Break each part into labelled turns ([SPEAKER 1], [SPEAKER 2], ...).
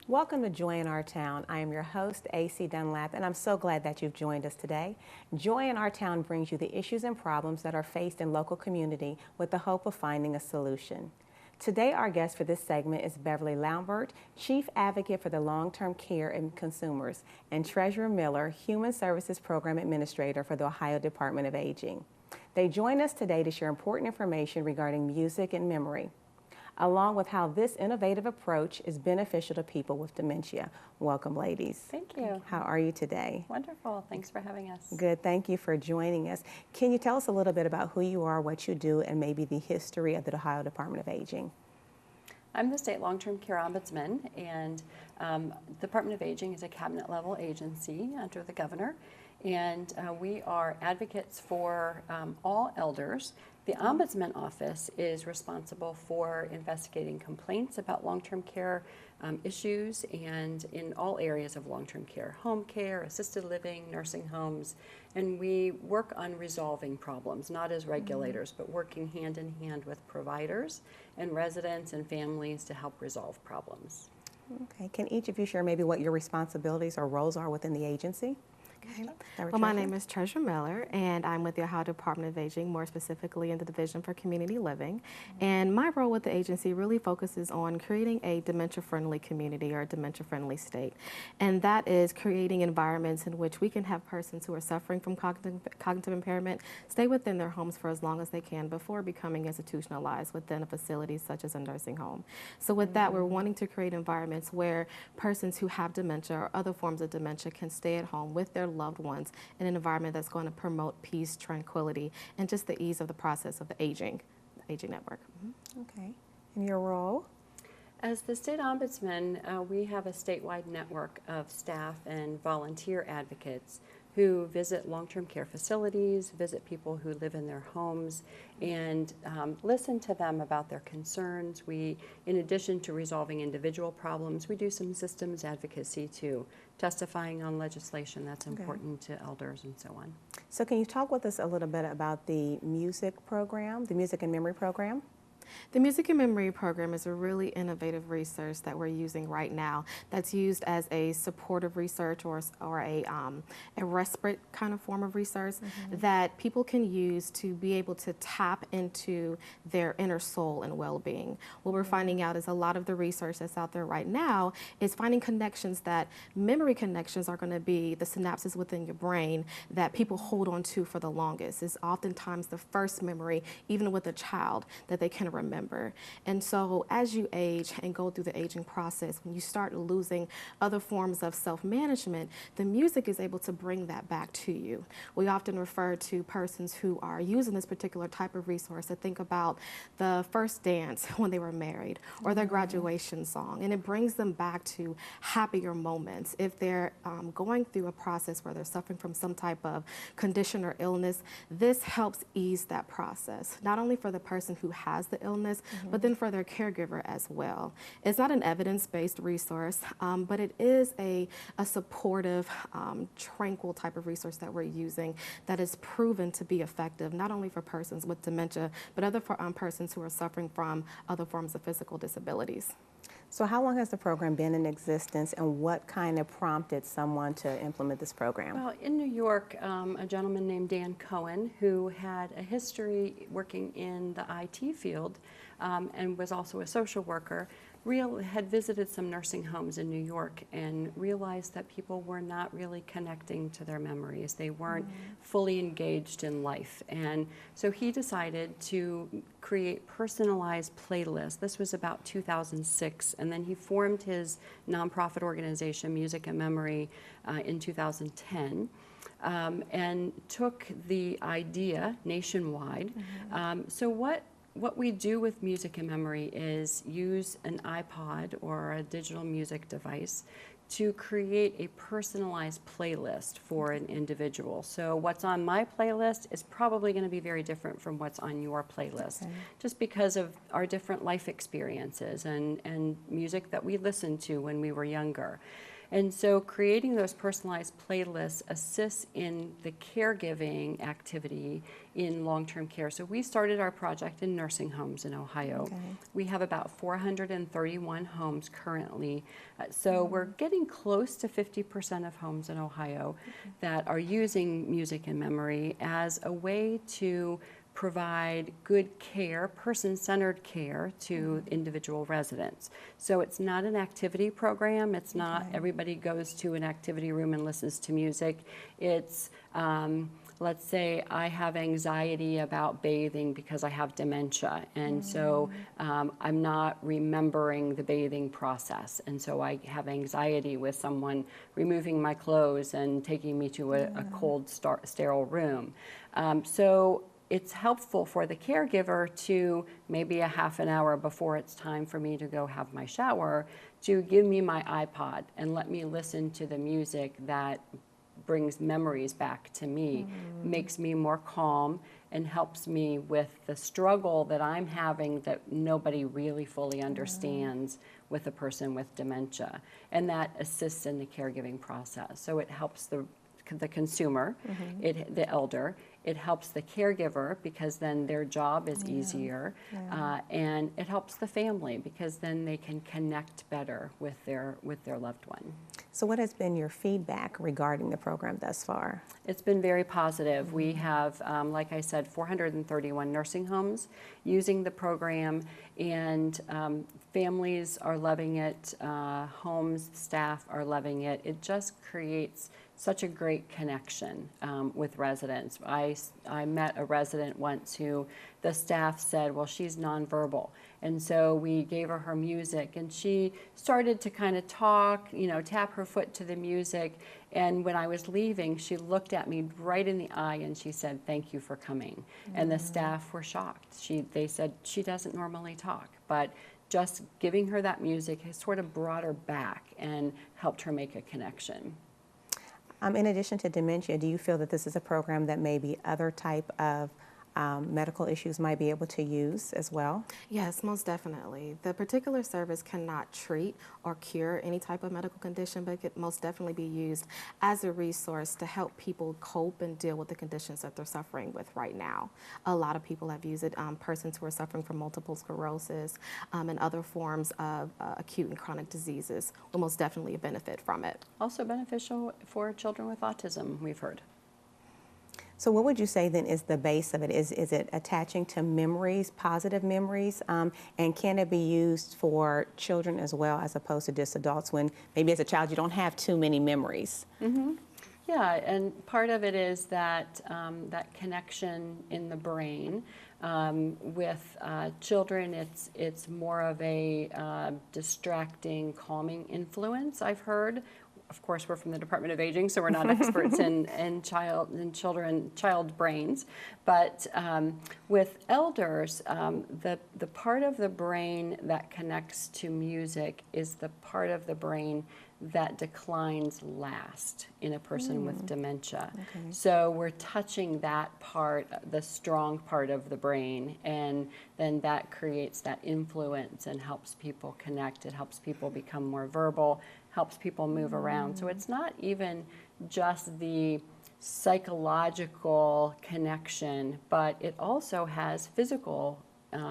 [SPEAKER 1] Welcome to Joy in Our Town. I am your host, AC Dunlap, and I'm so glad that you've joined us today. Joy in Our Town brings you the issues and problems that are faced in local community with the hope of finding a solution. Today, our guest for this segment is Beverly Laubert, Chief Advocate for the Long-Term Care and Consumers, and Tricia Miller, Human Services Program Administrator for the Ohio Department of Aging. They join us today to share important information regarding music and memory, along with how this innovative approach is beneficial to people with dementia. Welcome, ladies.
[SPEAKER 2] Thank you.
[SPEAKER 1] How are you today?
[SPEAKER 2] Wonderful. Thanks for having us.
[SPEAKER 1] Good. Thank you for joining us. Can you tell us a little bit about who you are, what you do, and maybe the history of the Ohio Department of Aging?
[SPEAKER 2] I'm the State Long-Term Care Ombudsman, and the Department of Aging is a cabinet-level agency under the governor, and we are advocates for all elders. The Ombudsman Office is responsible for investigating complaints about long-term care issues and in all areas of long-term care, home care, assisted living, nursing homes, and we work on resolving problems, not as regulators, but working hand in hand with providers and residents and families to help resolve problems.
[SPEAKER 1] Okay. Can each of you share maybe what your responsibilities or roles are within the agency?
[SPEAKER 3] Okay. Well, my name is Tricia Miller, and I'm with the Ohio Department of Aging, more specifically in the Division for Community Living. And my role with the agency really focuses on creating a dementia-friendly community or a dementia-friendly state. And that is creating environments in which we can have persons who are suffering from cognitive impairment stay within their homes for as long as they can before becoming institutionalized within a facility such as a nursing home. So with that, we're wanting to create environments where persons who have dementia or other forms of dementia can stay at home with their loved ones in an environment that's going to promote peace, tranquility, and just the ease of the process of the aging network.
[SPEAKER 1] Okay. And your role?
[SPEAKER 2] As the State Ombudsman, we have a statewide network of staff and volunteer advocates who visit long-term care facilities, visit people who live in their homes, and listen to them about their concerns. We, in addition to resolving individual problems, we do some systems advocacy too, testifying on legislation that's important to elders and so on.
[SPEAKER 1] So can you talk with us a little bit about the music program, the music and memory program?
[SPEAKER 3] The Music and Memory Program is a really innovative research that we're using right now that's used as a supportive research or a respite kind of form of research that people can use to be able to tap into their inner soul and well-being. What we're finding out is a lot of the research that's out there right now is finding connections that memory connections are going to be the synapses within your brain that people hold on to for the longest. It's oftentimes the first memory, even with a child, that they can remember. And so as you age and go through the aging process, when you start losing other forms of self-management, the music is able to bring that back to you. We often refer to persons who are using this particular type of resource to think about the first dance when they were married or their graduation song, and it brings them back to happier moments. If they're going through a process where they're suffering from some type of condition or illness, this helps ease that process, not only for the person who has the illness, but then for their caregiver as well. It's not an evidence-based resource, but it is a supportive, tranquil type of resource that we're using that is proven to be effective, not only for persons with dementia, but other persons who are suffering from other forms of physical disabilities.
[SPEAKER 1] So how long has the program been in existence, and what kind of prompted someone to implement this program?
[SPEAKER 2] Well, in New York, a gentleman named Dan Cohen, who had a history working in the IT field and was also a social worker, had visited some nursing homes in New York and realized that people were not really connecting to their memories. They weren't fully engaged in life. And so he decided to create personalized playlists. This was about 2006. And then he formed his nonprofit organization, Music and Memory, in 2010. And took the idea nationwide. So what we do with Music and Memory is use an iPod or a digital music device to create a personalized playlist for an individual. So what's on my playlist is probably going to be very different from what's on your playlist, just because of our different life experiences and music that we listened to when we were younger. And so creating those personalized playlists assists in the caregiving activity in long-term care. So we started our project in nursing homes in Ohio.
[SPEAKER 1] Okay.
[SPEAKER 2] We have about 431 homes currently. So we're getting close to 50% of homes in Ohio that are using music and memory as a way to provide good care, person-centered care to individual residents. So it's not an activity program. It's not everybody goes to an activity room and listens to music. It's, let's say I have anxiety about bathing because I have dementia, and so I'm not remembering the bathing process, and so I have anxiety with someone removing my clothes and taking me to a cold, sterile room. So it's helpful for the caregiver to, maybe a half an hour before it's time for me to go have my shower, to give me my iPod and let me listen to the music that brings memories back to me, makes me more calm, and helps me with the struggle that I'm having that nobody really fully understands with a person with dementia. And that assists in the caregiving process. So it helps the consumer, the elder. It helps the caregiver because then their job is easier, and it helps the family because then they can connect better with their loved one.
[SPEAKER 1] So what has been your feedback regarding the program thus far?
[SPEAKER 2] It's been very positive. We have, like I said, 431 nursing homes using the program, and families are loving it, homes, staff are loving it. It just creates such a great connection with residents. I met a resident once who the staff said, well, she's nonverbal. And so we gave her music, and she started to kind of talk, tap her foot to the music. And when I was leaving, she looked at me right in the eye and she said, thank you for coming. And the staff were shocked. They said, she doesn't normally talk, but just giving her that music has sort of brought her back and helped her make a connection.
[SPEAKER 1] In addition to dementia, do you feel that this is a program that maybe other type of medical issues might be able to use as well?
[SPEAKER 3] Yes, most definitely. The particular service cannot treat or cure any type of medical condition, but it could most definitely be used as a resource to help people cope and deal with the conditions that they're suffering with right now. A lot of people have used it, persons who are suffering from multiple sclerosis and other forms of acute and chronic diseases will most definitely benefit from it.
[SPEAKER 2] Also beneficial for children with autism, we've heard.
[SPEAKER 1] So what would you say then is the base of it? Is it attaching to memories, positive memories, and can it be used for children as well as opposed to just adults when maybe as a child you don't have too many memories?
[SPEAKER 2] Yeah, and part of it is that, that connection in the brain. With children, it's more of a distracting, calming influence, I've heard. Of course, we're from the Department of Aging, so we're not experts in child brains. But with elders, the part of the brain that connects to music is the part of the brain that declines last in a person with dementia. Okay. So we're touching that part, the strong part of the brain, and then that creates that influence and helps people connect. It helps people become more verbal, helps people move around. So it's not even just the psychological connection, but it also has physical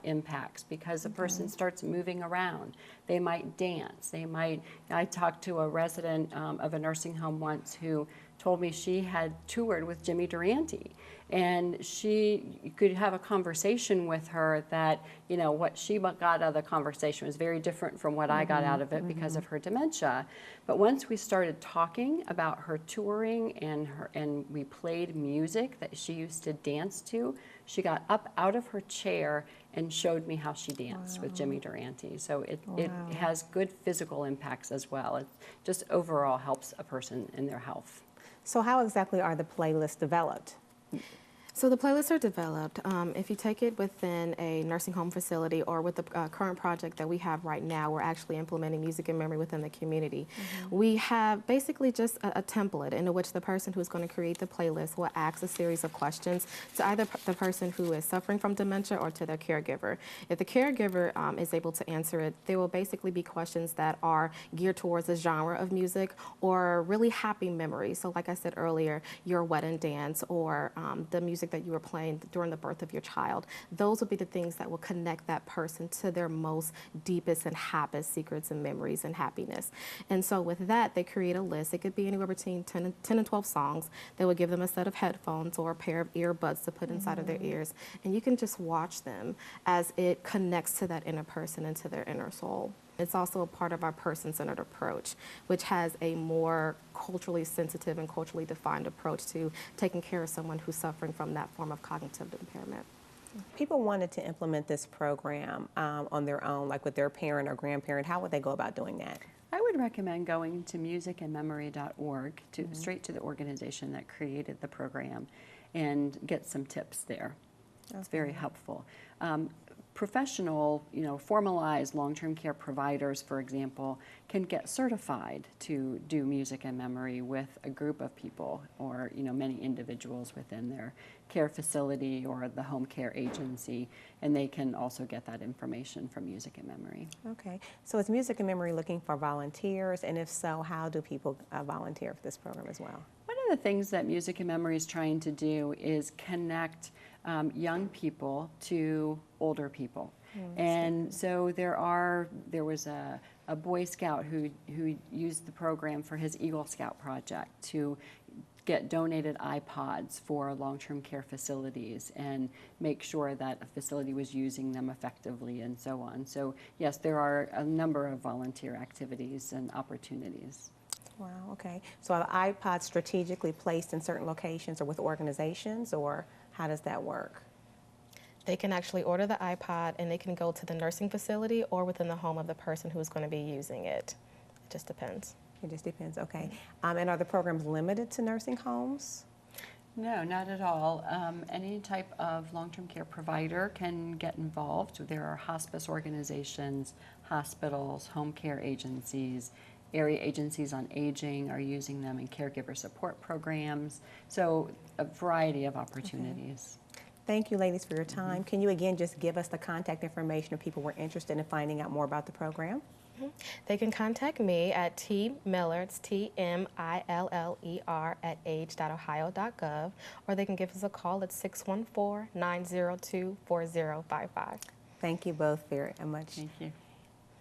[SPEAKER 2] impacts because the person starts moving around. They might dance. I talked to a resident of a nursing home once who told me she had toured with Jimmy Durante, and you could have a conversation with her that, what she got out of the conversation was very different from what I got out of it because of her dementia. But once we started talking about her touring and we played music that she used to dance to, she got up out of her chair and showed me how she danced with Jimmy Durante. So it has good physical impacts as well. It just overall helps a person in their health.
[SPEAKER 1] So how exactly are the playlists developed?
[SPEAKER 3] So the playlists are developed. If you take it within a nursing home facility or with the current project that we have right now, we're actually implementing music and memory within the community. We have basically just a template in which the person who's going to create the playlist will ask a series of questions to either the person who is suffering from dementia or to their caregiver. If the caregiver is able to answer it, there will basically be questions that are geared towards a genre of music or really happy memories. So like I said earlier, your wedding dance or the music that you were playing during the birth of your child. Those would be the things that will connect that person to their most deepest and happiest secrets and memories and happiness. And so with that, they create a list. It could be anywhere between 10 and 12 songs. They will give them a set of headphones or a pair of earbuds to put inside of their ears. And you can just watch them as it connects to that inner person and to their inner soul. It's also a part of our person-centered approach, which has a more culturally sensitive and culturally defined approach to taking care of someone who's suffering from that form of cognitive impairment.
[SPEAKER 1] People wanted to implement this program on their own, like with their parent or grandparent. How would they go about doing that?
[SPEAKER 2] I would recommend going to musicandmemory.org, straight to the organization that created the program, and get some tips there. It's very helpful. Professional, formalized long-term care providers, for example, can get certified to do music and memory with a group of people or, many individuals within their care facility or the home care agency, and they can also get that information from Music and Memory.
[SPEAKER 1] Okay, so is Music and Memory looking for volunteers, and if so, how do people volunteer for this program as well?
[SPEAKER 2] One of the things that Music and Memory is trying to do is connect young people to older people. And so there was a Boy Scout who used the program for his Eagle Scout project to get donated iPods for long-term care facilities and make sure that a facility was using them effectively and so on. So yes, there are a number of volunteer activities and opportunities.
[SPEAKER 1] Wow, okay. So are the iPods strategically placed in certain locations or with organizations, or how does that work?
[SPEAKER 3] They can actually order the iPod and they can go to the nursing facility or within the home of the person who's going to be using it. It just depends.
[SPEAKER 1] It just depends, okay. And are the programs limited to nursing homes?
[SPEAKER 2] No, not at all. Any type of long-term care provider can get involved. There are hospice organizations, hospitals, home care agencies, area agencies on aging are using them in caregiver support programs. So a variety of opportunities.
[SPEAKER 1] Okay. Thank you, ladies, for your time. Can you again just give us the contact information if people were interested in finding out more about the program?
[SPEAKER 3] They can contact me at tmiller, it's TMILLER at age.ohio.gov, or they can give us a call at 614-902-4055.
[SPEAKER 1] Thank you both very much.
[SPEAKER 2] Thank you.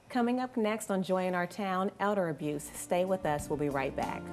[SPEAKER 1] Coming up next on Joy in Our Town, elder abuse. Stay with us. We'll be right back.